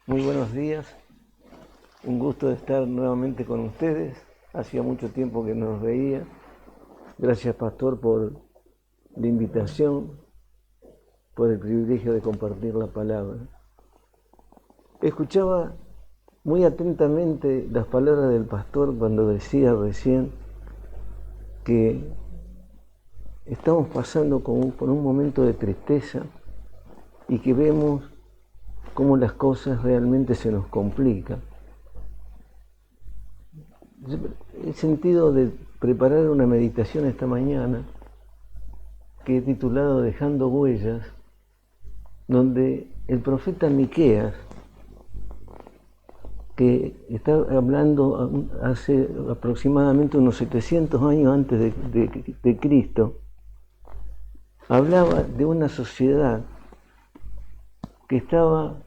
Muy buenos días, un gusto de estar nuevamente con ustedes. Hacía mucho tiempo que no nos veía. Gracias, Pastor, por la invitación, por el privilegio de compartir la palabra. Escuchaba muy atentamente las palabras del Pastor cuando decía recién que estamos pasando por un momento de tristeza y que vemos cómo las cosas realmente se nos complican. He sentido de preparar una meditación esta mañana que he titulado Dejando Huellas, donde el profeta Miqueas, que está hablando hace aproximadamente unos 700 años antes de Cristo, hablaba de una sociedad que estaba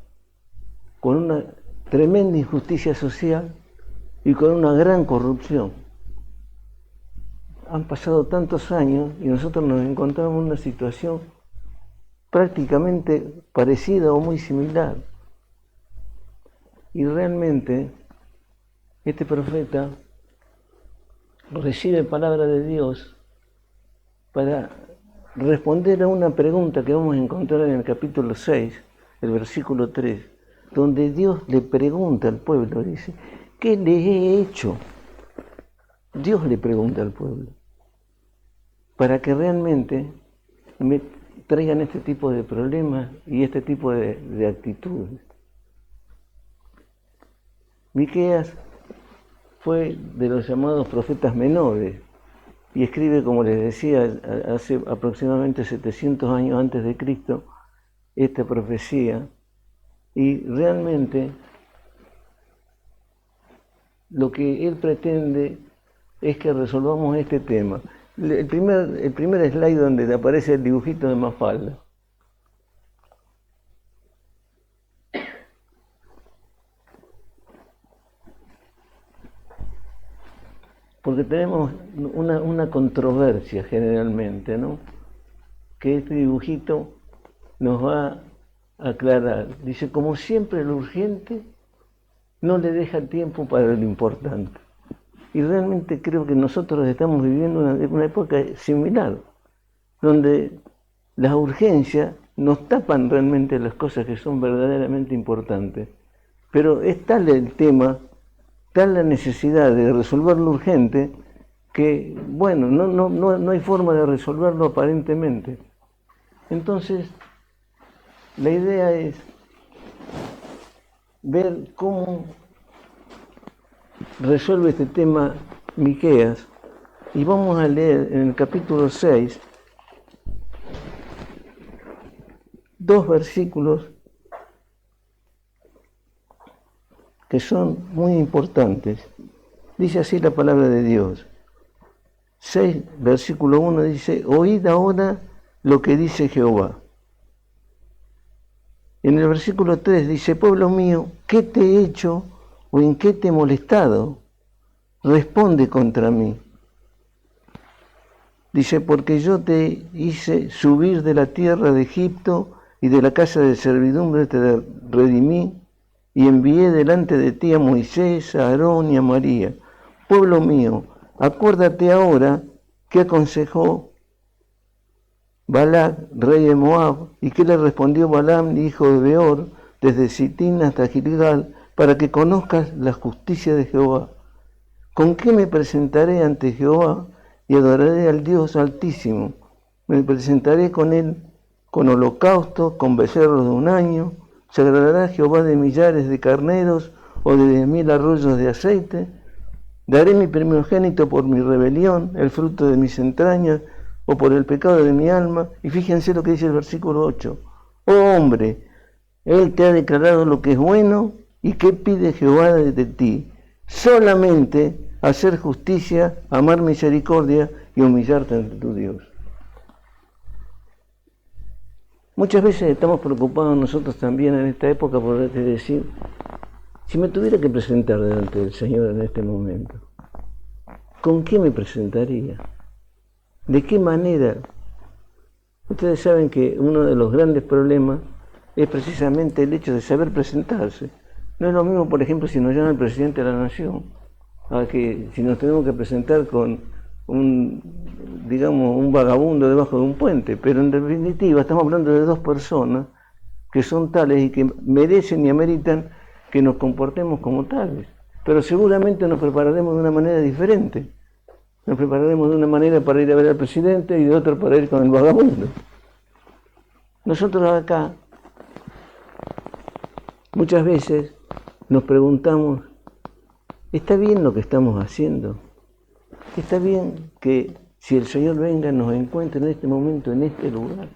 con una tremenda injusticia social y con una gran corrupción. Han pasado tantos años y nosotros nos encontramos en una situación prácticamente parecida o muy similar. Y realmente este profeta recibe palabra de Dios para responder a una pregunta que vamos a encontrar en el capítulo 6, el versículo 3, donde Dios le pregunta al pueblo, dice, ¿qué le he hecho? Dios le pregunta al pueblo, para que realmente me traigan este tipo de problemas y este tipo de actitudes. Miqueas fue de los llamados profetas menores y escribe, como les decía, hace aproximadamente 700 años antes de Cristo, esta profecía, y realmente lo que él pretende es que resolvamos este tema. El primer slide donde aparece el dibujito de Mafalda. Porque tenemos una controversia generalmente, ¿no? Que este dibujito nos va a aclarar. Dice, como siempre lo urgente no le deja tiempo para lo importante. Y realmente creo que nosotros estamos viviendo una época similar, donde las urgencias nos tapan realmente las cosas que son verdaderamente importantes. Pero es tal el tema, tal la necesidad de resolver lo urgente, que, bueno, no hay forma de resolverlo aparentemente. Entonces, la idea es ver cómo resuelve este tema Miqueas, y vamos a leer en el capítulo 6 dos versículos que son muy importantes. Dice así la palabra de Dios. 6, versículo 1 dice, oíd ahora lo que dice Jehová. En el versículo 3 dice, pueblo mío, ¿qué te he hecho o en qué te he molestado? Responde contra mí. Dice, porque yo te hice subir de la tierra de Egipto y de la casa de servidumbre te redimí y envié delante de ti a Moisés, a Aarón y a María. Pueblo mío, acuérdate ahora que aconsejó Balac, rey de Moab, y que le respondió Balaam, hijo de Beor, desde Sitín hasta Gilgal, para que conozcas la justicia de Jehová. ¿Con qué me presentaré ante Jehová y adoraré al Dios Altísimo? Me presentaré con él con holocaustos, con becerros de un año. ¿Se agradará Jehová de millares de carneros o de 10,000 arroyos de aceite? ¿Daré mi primogénito por mi rebelión, el fruto de mis entrañas, o por el pecado de mi alma? Y fíjense lo que dice el versículo 8. Oh hombre, él te ha declarado lo que es bueno, y qué pide Jehová de ti. Solamente hacer justicia, amar misericordia y humillarte ante tu Dios. Muchas veces estamos preocupados nosotros también en esta época por decir, si me tuviera que presentar delante del Señor en este momento, ¿con qué me presentaría? ¿De qué manera? Ustedes saben que uno de los grandes problemas es precisamente el hecho de saber presentarse. No es lo mismo, por ejemplo, si nos llama el presidente de la Nación, a que si nos tenemos que presentar con un vagabundo debajo de un puente, pero en definitiva estamos hablando de dos personas que son tales y que merecen y ameritan que nos comportemos como tales. Pero seguramente nos prepararemos de una manera diferente. Nos prepararemos de una manera para ir a ver al presidente y de otra para ir con el vagabundo. Nosotros acá muchas veces nos preguntamos, ¿está bien lo que estamos haciendo? ¿Está bien que si el Señor venga nos encuentre en este momento, en este lugar?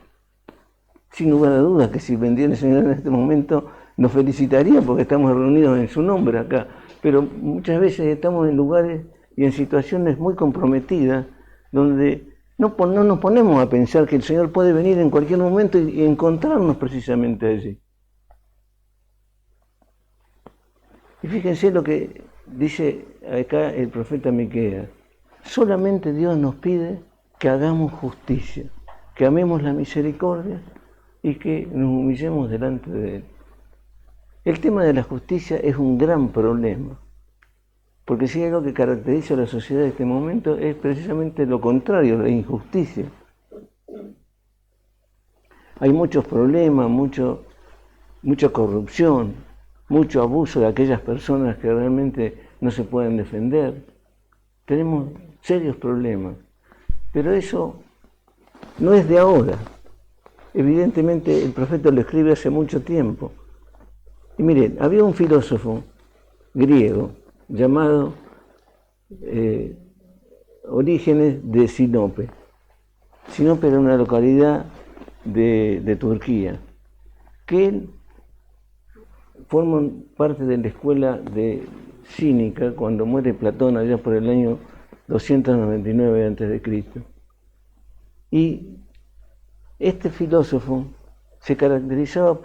Sin lugar a dudas que si vendría el Señor en este momento nos felicitaría porque estamos reunidos en su nombre acá. Pero muchas veces estamos en lugares y en situaciones muy comprometidas donde no nos ponemos a pensar que el Señor puede venir en cualquier momento y encontrarnos precisamente allí. Y fíjense lo que dice acá el profeta Miqueas. Solamente Dios nos pide que hagamos justicia, que amemos la misericordia y que nos humillemos delante de Él. El tema de la justicia es un gran problema, porque si hay algo que caracteriza a la sociedad de este momento es precisamente lo contrario, la injusticia. Hay muchos problemas, mucha corrupción, mucho abuso de aquellas personas que realmente no se pueden defender. Tenemos serios problemas, pero eso no es de ahora. Evidentemente el profeta lo escribe hace mucho tiempo. Y miren, había un filósofo griego llamado Orígenes de Sinope. Sinope era una localidad de Turquía, que él forma parte de la escuela de cínica cuando muere Platón allá por el año 299 a.C. Y este filósofo se caracterizaba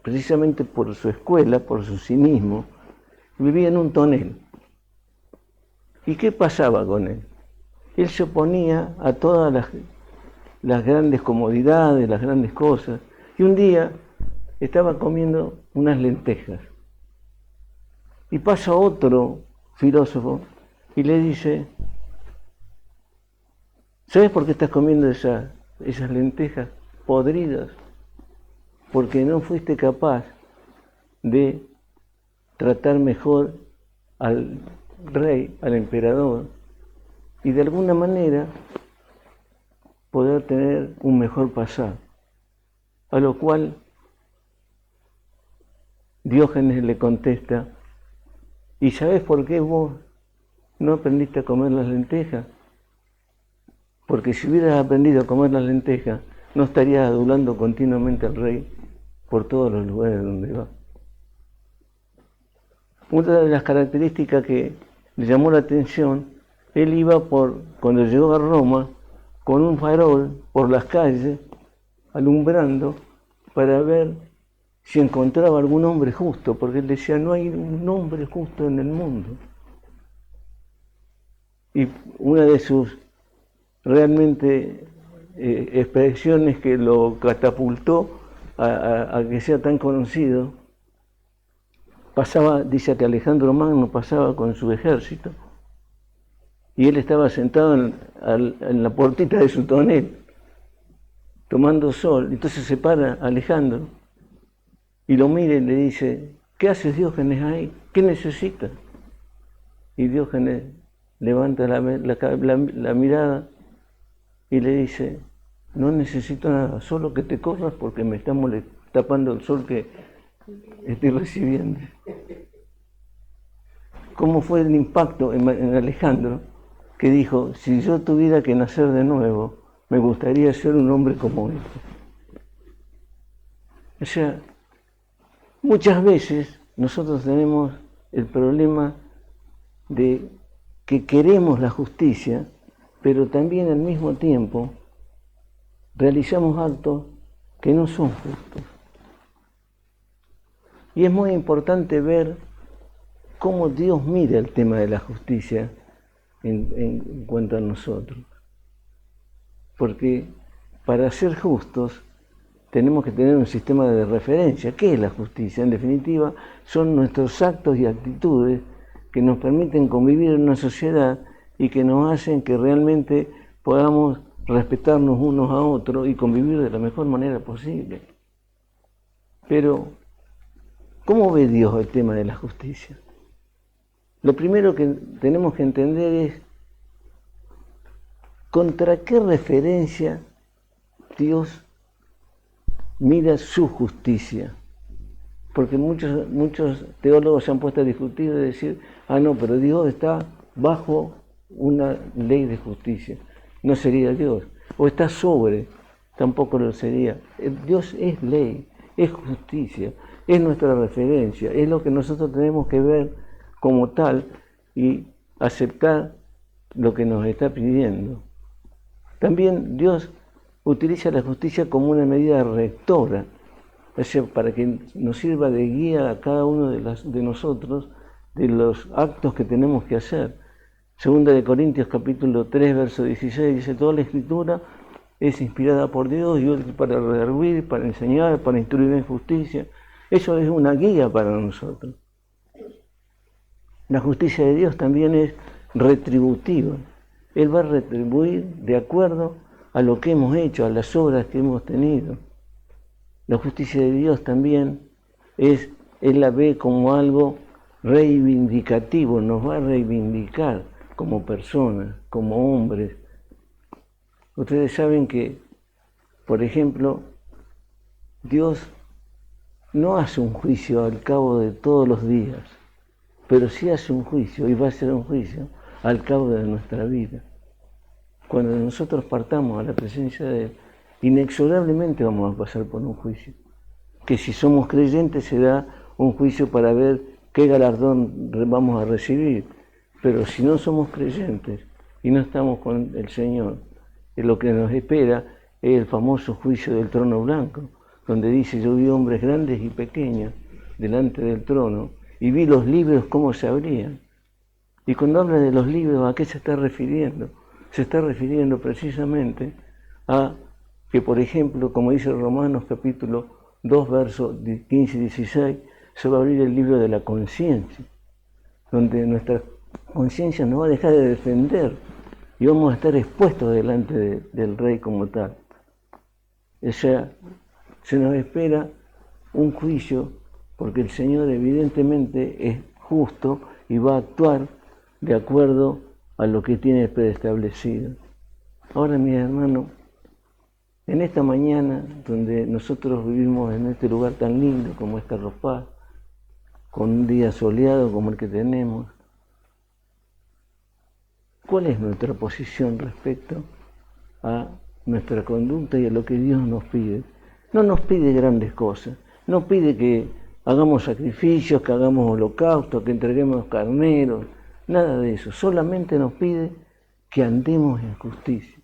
precisamente por su escuela, por su cinismo. Vivía en un tonel. ¿Y qué pasaba con él? Él se oponía a todas las grandes comodidades, las grandes cosas. Y un día estaba comiendo unas lentejas. Y pasa otro filósofo y le dice, ¿sabes por qué estás comiendo esas lentejas podridas? Porque no fuiste capaz de tratar mejor al rey, al emperador, y de alguna manera poder tener un mejor pasado. A lo cual Diógenes le contesta, ¿y sabes por qué vos no aprendiste a comer las lentejas? Porque si hubieras aprendido a comer las lentejas, no estarías adulando continuamente al rey por todos los lugares donde va. Una de las características que le llamó la atención, él iba cuando llegó a Roma, con un farol por las calles, alumbrando para ver si encontraba algún hombre justo, porque él decía, no hay un hombre justo en el mundo. Y una de sus realmente expresiones que lo catapultó a que sea tan conocido, dice que Alejandro Magno pasaba con su ejército y él estaba sentado en la puertita de su tonel, tomando sol. Entonces se para Alejandro y lo mira y le dice, ¿qué haces, Diógenes, ahí? ¿Qué necesitas? Y Diógenes levanta la mirada y le dice, no necesito nada, solo que te corras porque me está tapando el sol que estoy recibiendo. ¿Cómo fue el impacto en Alejandro? Que dijo, si yo tuviera que nacer de nuevo, me gustaría ser un hombre como él. O sea, muchas veces nosotros tenemos el problema de que queremos la justicia, pero también al mismo tiempo realizamos actos que no son justos. Y es muy importante ver cómo Dios mira el tema de la justicia en cuanto a nosotros. Porque para ser justos tenemos que tener un sistema de referencia. ¿Qué es la justicia? En definitiva, son nuestros actos y actitudes que nos permiten convivir en una sociedad y que nos hacen que realmente podamos respetarnos unos a otros y convivir de la mejor manera posible. Pero, ¿cómo ve Dios el tema de la justicia? Lo primero que tenemos que entender es contra qué referencia Dios mira su justicia. Porque muchos teólogos se han puesto a discutir y decir, no, pero Dios está bajo una ley de justicia. No sería Dios. O está sobre, tampoco lo sería. Dios es ley, es justicia, es nuestra referencia, es lo que nosotros tenemos que ver como tal y aceptar lo que nos está pidiendo. También Dios utiliza la justicia como una medida rectora, o sea, para que nos sirva de guía a cada uno de nosotros de los actos que tenemos que hacer. Segunda de Corintios capítulo 3, verso 16, dice, toda la escritura es inspirada por Dios y útil para redarguir, para enseñar, para instruir en justicia. Eso es una guía para nosotros. La justicia de Dios también es retributiva. Él va a retribuir de acuerdo a lo que hemos hecho, a las obras que hemos tenido. La justicia de Dios también Él la ve como algo reivindicativo, nos va a reivindicar como personas, como hombres. Ustedes saben que, por ejemplo, Dios no hace un juicio al cabo de todos los días, pero sí hace un juicio, y va a ser un juicio al cabo de nuestra vida. Cuando nosotros partamos a la presencia de Él, inexorablemente vamos a pasar por un juicio. Que si somos creyentes será un juicio para ver qué galardón vamos a recibir. Pero si no somos creyentes y no estamos con el Señor, lo que nos espera es el famoso juicio del trono blanco, donde dice, yo vi hombres grandes y pequeños delante del trono y vi los libros cómo se abrían. Y cuando habla de los libros, ¿a qué se está refiriendo? Se está refiriendo precisamente a que, por ejemplo, como dice Romanos capítulo 2, versos 15 y 16, se va a abrir el libro de la conciencia, donde nuestra conciencia nos va a dejar de defender y vamos a estar expuestos delante del Rey como tal. O sea, se nos espera un juicio porque el Señor evidentemente es justo y va a actuar de acuerdo a lo que tiene preestablecido. Ahora, mis hermanos, en esta mañana donde nosotros vivimos en este lugar tan lindo como es Carlos Paz, con un día soleado como el que tenemos, ¿cuál es nuestra posición respecto a nuestra conducta y a lo que Dios nos pide? No nos pide grandes cosas, no pide que hagamos sacrificios, que hagamos holocaustos, que entreguemos carneros, nada de eso. Solamente nos pide que andemos en justicia,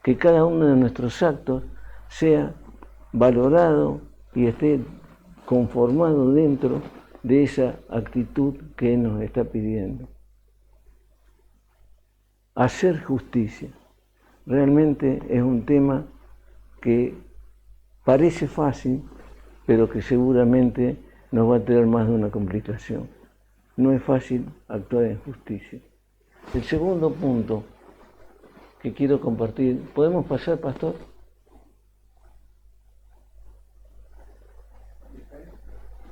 que cada uno de nuestros actos sea valorado y esté conformado dentro de esa actitud que Él nos está pidiendo. Hacer justicia realmente es un tema que parece fácil, pero que seguramente nos va a tener más de una complicación. No es fácil actuar en justicia. El segundo punto que quiero compartir, ¿podemos pasar, pastor?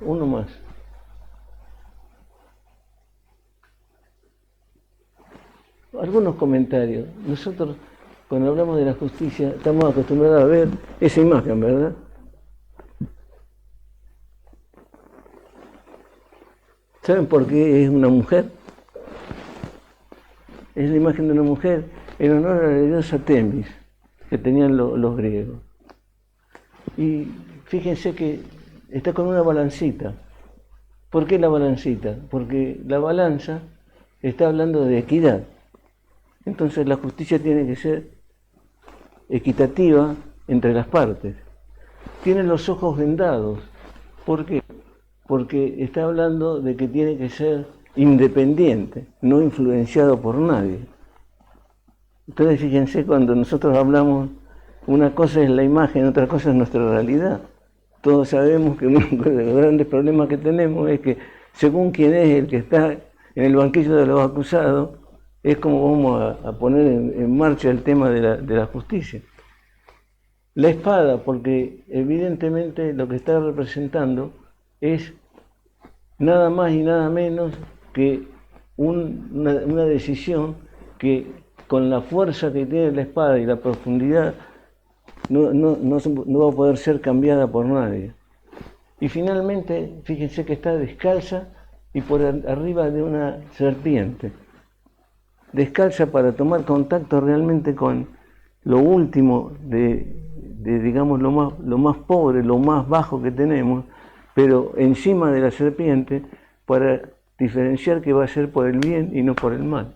Uno más. Algunos comentarios. Nosotros, cuando hablamos de la justicia, estamos acostumbrados a ver esa imagen, ¿verdad? ¿Saben por qué es una mujer? Es la imagen de una mujer en honor a la diosa Temis, que tenían los griegos. Y fíjense que está con una balancita. ¿Por qué la balancita? Porque la balanza está hablando de equidad. Entonces la justicia tiene que ser equitativa entre las partes. Tiene los ojos vendados. ¿Por qué? Porque está hablando de que tiene que ser independiente, no influenciado por nadie. Entonces fíjense, cuando nosotros hablamos Una cosa es la imagen, otra cosa es nuestra realidad. Todos sabemos que uno de los grandes problemas que tenemos es que según quién es el que está en el banquillo de los acusados, es como vamos a poner en marcha el tema de la justicia. La espada, porque evidentemente lo que está representando es nada más y nada menos que una decisión que con la fuerza que tiene la espada y la profundidad no va a poder ser cambiada por nadie. Y finalmente, fíjense que está descalza y por arriba de una serpiente. Descalza para tomar contacto realmente con lo último digamos, lo más pobre, lo más bajo que tenemos, pero encima de la serpiente para diferenciar que va a ser por el bien y no por el mal.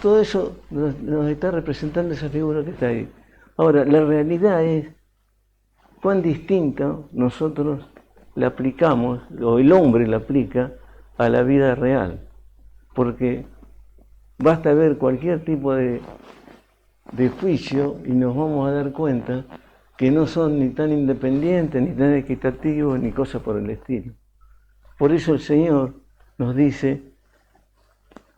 Todo eso nos está representando esa figura que está ahí. Ahora, la realidad es cuán distinto nosotros la aplicamos, o el hombre la aplica, a la vida real. Porque basta ver cualquier tipo de juicio y nos vamos a dar cuenta que no son ni tan independientes, ni tan equitativos, ni cosas por el estilo. Por eso el Señor nos dice,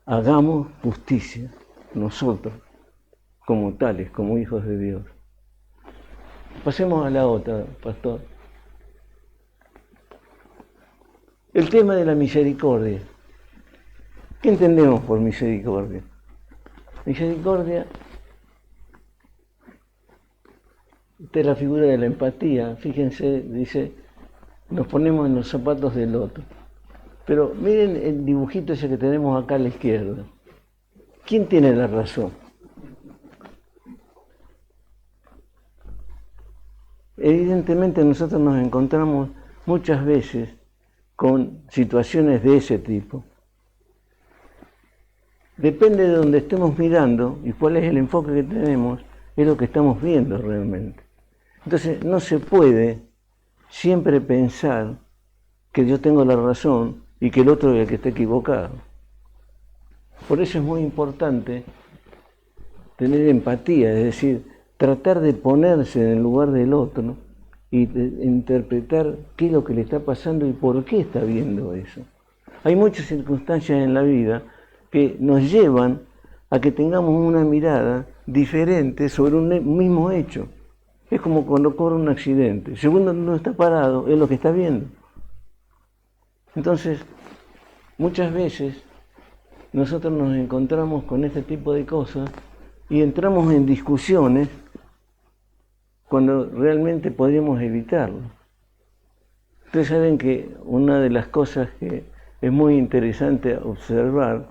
hagamos justicia nosotros, como tales, como hijos de Dios. Pasemos a la otra, pastor. El tema de la misericordia. ¿Qué entendemos por misericordia? Misericordia, esta es la figura de la empatía. Fíjense, dice, nos ponemos en los zapatos del otro. Pero miren el dibujito ese que tenemos acá a la izquierda. ¿Quién tiene la razón? Evidentemente nosotros nos encontramos muchas veces con situaciones de ese tipo. Depende de donde estemos mirando y cuál es el enfoque que tenemos, es lo que estamos viendo realmente. Entonces no se puede siempre pensar que yo tengo la razón y que el otro es el que está equivocado. Por eso es muy importante tener empatía, es decir, tratar de ponerse en el lugar del otro y de interpretar qué es lo que le está pasando y por qué está viendo eso. Hay muchas circunstancias en la vida que nos llevan a que tengamos una mirada diferente sobre un mismo hecho. Es como cuando ocurre un accidente. Según uno está parado, es lo que está viendo. Entonces, muchas veces nosotros nos encontramos con este tipo de cosas y entramos en discusiones cuando realmente podríamos evitarlo. Ustedes saben que una de las cosas que es muy interesante observar,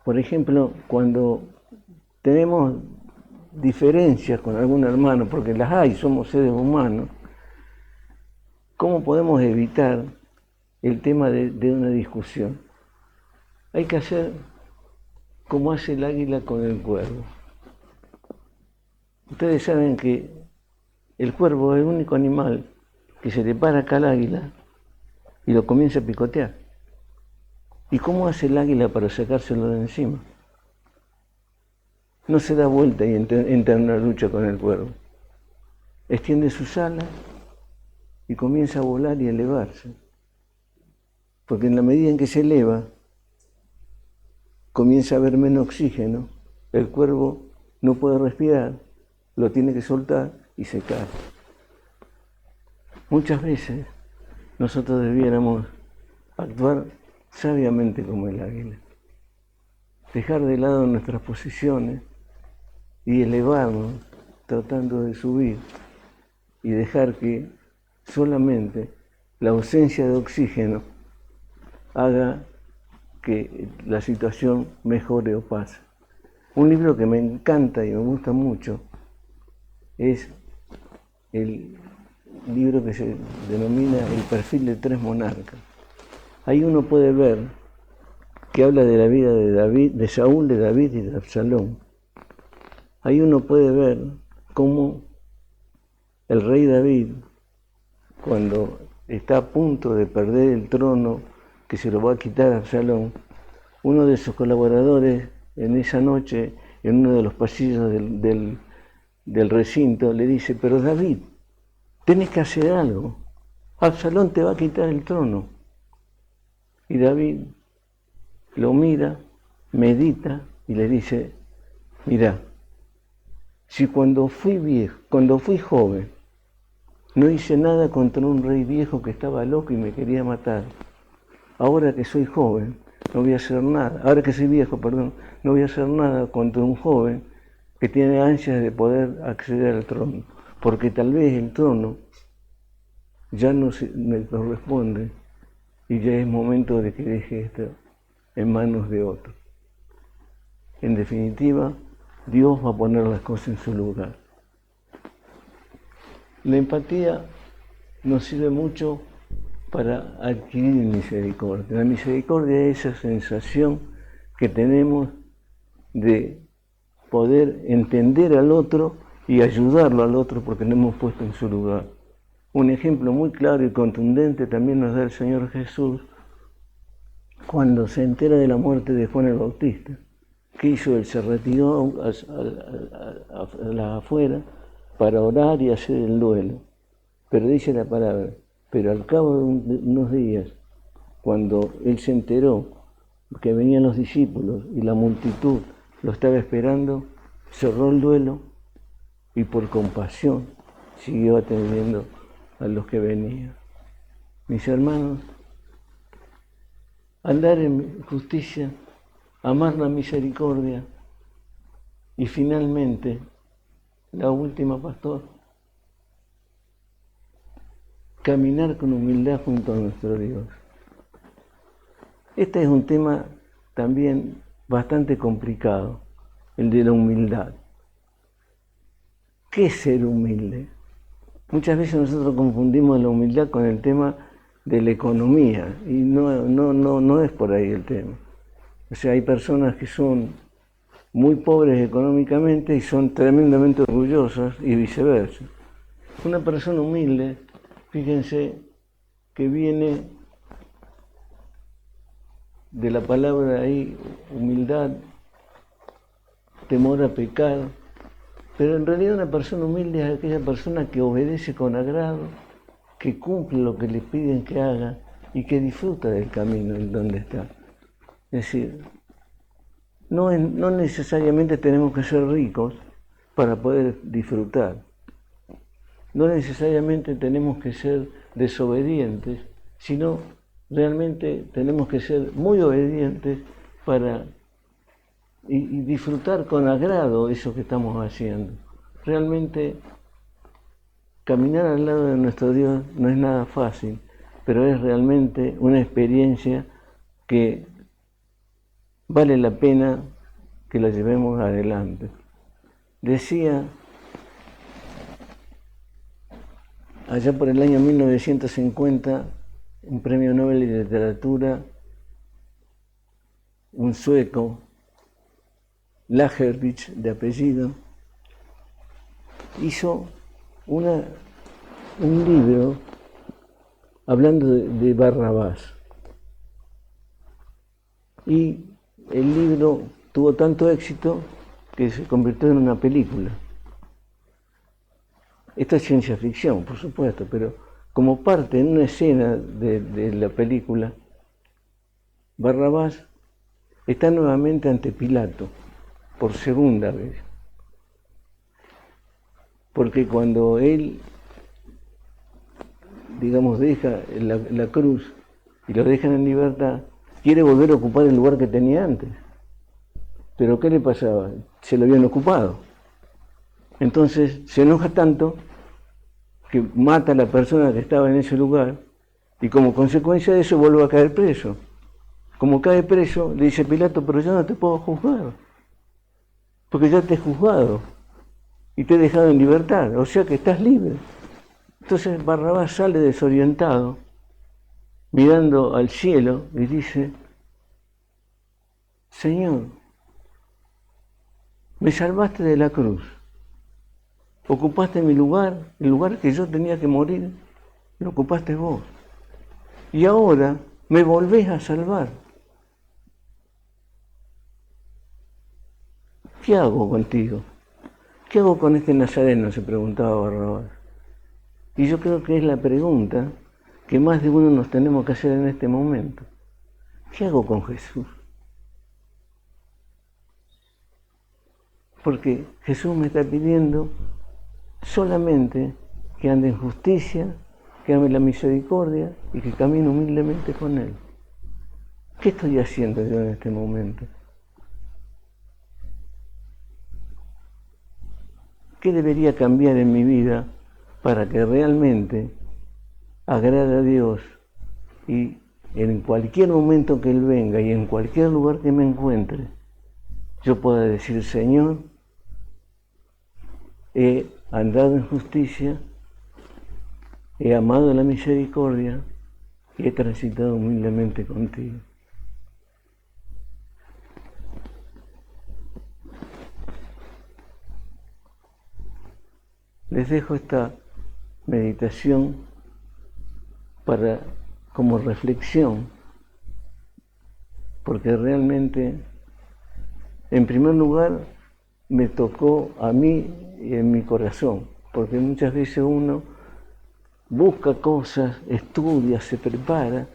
por ejemplo, cuando tenemos diferencias con algún hermano, porque las hay, somos seres humanos, ¿cómo podemos evitar el tema de una discusión? Hay que hacer como hace el águila con el cuervo. Ustedes saben que el cuervo es el único animal que se le para acá al águila y lo comienza a picotear. ¿Y cómo hace el águila para sacárselo de encima? No se da vuelta y entra en una lucha con el cuervo. Extiende sus alas y comienza a volar y a elevarse. Porque en la medida en que se eleva, comienza a haber menos oxígeno, el cuervo no puede respirar, lo tiene que soltar y se cae. Muchas veces nosotros debiéramos actuar sabiamente como el águila, dejar de lado nuestras posiciones y elevarnos tratando de subir y dejar que solamente la ausencia de oxígeno haga que la situación mejore o pase. Un libro que me encanta y me gusta mucho es el libro que se denomina El perfil de tres monarcas. Ahí uno puede ver que habla de la vida de David, de Saúl, de David y de Absalón. Ahí uno puede ver cómo el rey David, cuando está a punto de perder el trono que se lo va a quitar a Absalón, uno de sus colaboradores en esa noche en uno de los pasillos del recinto, le dice, pero David, tenés que hacer algo. Absalón te va a quitar el trono. Y David lo mira, medita y le dice, mirá, si cuando fui joven, no hice nada contra un rey viejo que estaba loco y me quería matar, ahora que soy joven, no voy a hacer nada, ahora que soy viejo, perdón, no voy a hacer nada contra un joven que tiene ansias de poder acceder al trono, porque tal vez el trono ya no me corresponde y ya es momento de que deje esto en manos de otro. En definitiva, Dios va a poner las cosas en su lugar. La empatía nos sirve mucho para adquirir misericordia. La misericordia es esa sensación que tenemos de poder entender al otro y ayudarlo al otro porque nos hemos puesto en su lugar. Un ejemplo muy claro y contundente también nos da el Señor Jesús cuando se entera de la muerte de Juan el Bautista. ¿Qué hizo él? Se retiró a afuera para orar y hacer el duelo. Pero dice la palabra, pero al cabo de unos días, cuando él se enteró que venían los discípulos y la multitud lo estaba esperando, cerró el duelo y por compasión siguió atendiendo a los que venían. Mis hermanos, andar en justicia, amar la misericordia y finalmente, la última, pastor, caminar con humildad junto a nuestro Dios. Este es un tema también bastante complicado, el de la humildad. ¿Qué es ser humilde? Muchas veces nosotros confundimos la humildad con el tema de la economía y no es por ahí el tema. O sea, hay personas que son muy pobres económicamente y son tremendamente orgullosas y viceversa. Una persona humilde, fíjense que viene de la palabra ahí, humildad, temor a pecar, pero en realidad una persona humilde es aquella persona que obedece con agrado, que cumple lo que le piden que haga y que disfruta del camino en donde está. Es decir, no necesariamente tenemos que ser ricos para poder disfrutar. No necesariamente tenemos que ser desobedientes, sino realmente tenemos que ser muy obedientes para y disfrutar con agrado eso que estamos haciendo. Realmente caminar al lado de nuestro Dios no es nada fácil, pero es realmente una experiencia que vale la pena que la llevemos adelante. Decía allá por el año 1950, un premio Nobel de Literatura, un sueco, Lagerlöf de apellido, hizo un libro hablando de Barrabás. Y el libro tuvo tanto éxito que se convirtió en una película. Esto es ciencia ficción, por supuesto, pero como parte en una escena de la película, Barrabás está nuevamente ante Pilato, por segunda vez. Porque cuando él, digamos, deja la cruz y lo dejan en libertad, quiere volver a ocupar el lugar que tenía antes. Pero ¿qué le pasaba? Se lo habían ocupado. Entonces se enoja tanto que mata a la persona que estaba en ese lugar y como consecuencia de eso vuelve a caer preso. Como cae preso, le dice Pilato, pero yo no te puedo juzgar, porque ya te he juzgado y te he dejado en libertad, o sea que estás libre. Entonces Barrabás sale desorientado, mirando al cielo y dice, Señor, me salvaste de la cruz, ocupaste mi lugar, el lugar que yo tenía que morir, lo ocupaste vos. Y ahora me volvés a salvar. ¿qué hago contigo? ¿Qué hago con este nazareno?, se preguntaba Barrabás. Y yo creo que es la pregunta que más de uno nos tenemos que hacer en este momento. ¿Qué hago con Jesús? Porque Jesús me está pidiendo solamente que ande en justicia, que ame la misericordia y que camine humildemente con Él. ¿Qué estoy haciendo yo en este momento? ¿Qué debería cambiar en mi vida para que realmente agrade a Dios y en cualquier momento que Él venga y en cualquier lugar que me encuentre, yo pueda decir: Señor, he andado en justicia, he amado la misericordia y he transitado humildemente contigo? Les dejo esta meditación como reflexión, porque realmente, en primer lugar, me tocó a mí y en mi corazón, porque muchas veces uno busca cosas, estudia, se prepara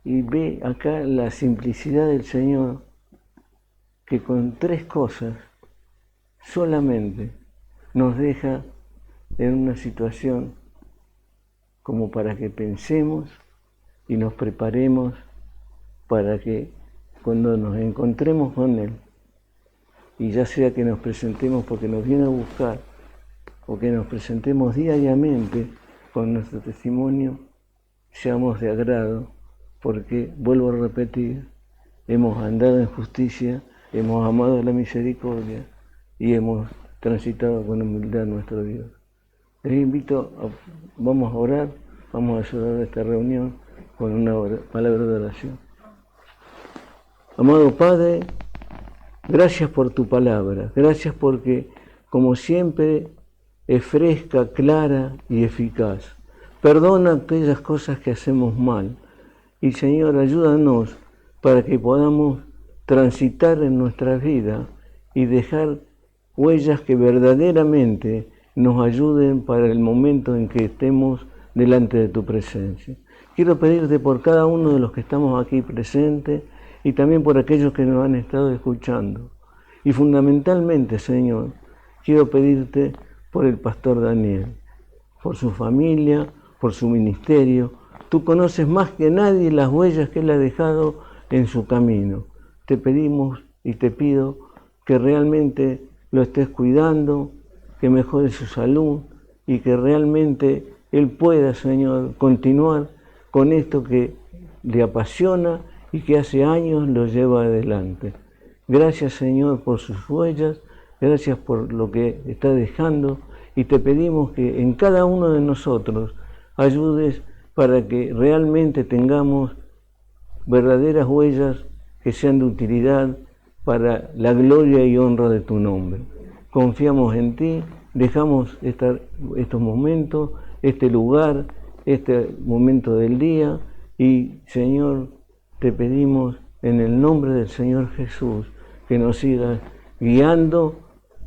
y ve acá la simplicidad del Señor, que con 3 cosas solamente nos deja en una situación como para que pensemos y nos preparemos para que cuando nos encontremos con Él, y ya sea que nos presentemos porque nos viene a buscar o que nos presentemos diariamente con nuestro testimonio, seamos de agrado, porque, vuelvo a repetir, hemos andado en justicia, hemos amado la misericordia y hemos transitado con humildad nuestro Dios. Les invito, vamos a orar, vamos a cerrar esta reunión con una palabra de oración. Amado Padre, gracias por tu palabra, gracias porque, como siempre, es fresca, clara y eficaz. Perdona aquellas cosas que hacemos mal y, Señor, ayúdanos para que podamos transitar en nuestra vida y dejar huellas que verdaderamente nos ayuden para el momento en que estemos delante de tu presencia. Quiero pedirte por cada uno de los que estamos aquí presentes y también por aquellos que nos han estado escuchando. Y fundamentalmente, Señor, quiero pedirte por el pastor Daniel, por su familia, por su ministerio. Tú conoces más que nadie las huellas que él ha dejado en su camino. Te pedimos y te pido que realmente lo estés cuidando, que mejore su salud y que realmente él pueda, Señor, continuar con esto que le apasiona y que hace años lo lleva adelante. Gracias, Señor, por sus huellas, gracias por lo que está dejando y te pedimos que en cada uno de nosotros ayudes para que realmente tengamos verdaderas huellas que sean de utilidad para la gloria y honra de tu nombre. Confiamos en ti, dejamos estos momentos, este lugar, este momento del día y, Señor, te pedimos en el nombre del Señor Jesús que nos sigas guiando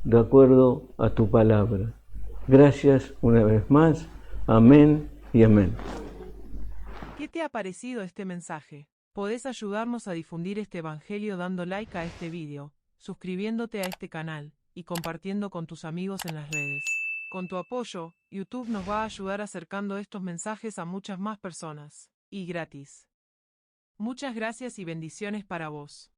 de acuerdo a tu palabra. Gracias una vez más. Amén y amén. ¿Qué te ha parecido este mensaje? Podés ayudarnos a difundir este evangelio dando like a este video, suscribiéndote a este canal y compartiendo con tus amigos en las redes. Con tu apoyo, YouTube nos va a ayudar acercando estos mensajes a muchas más personas, y gratis. Muchas gracias y bendiciones para vos.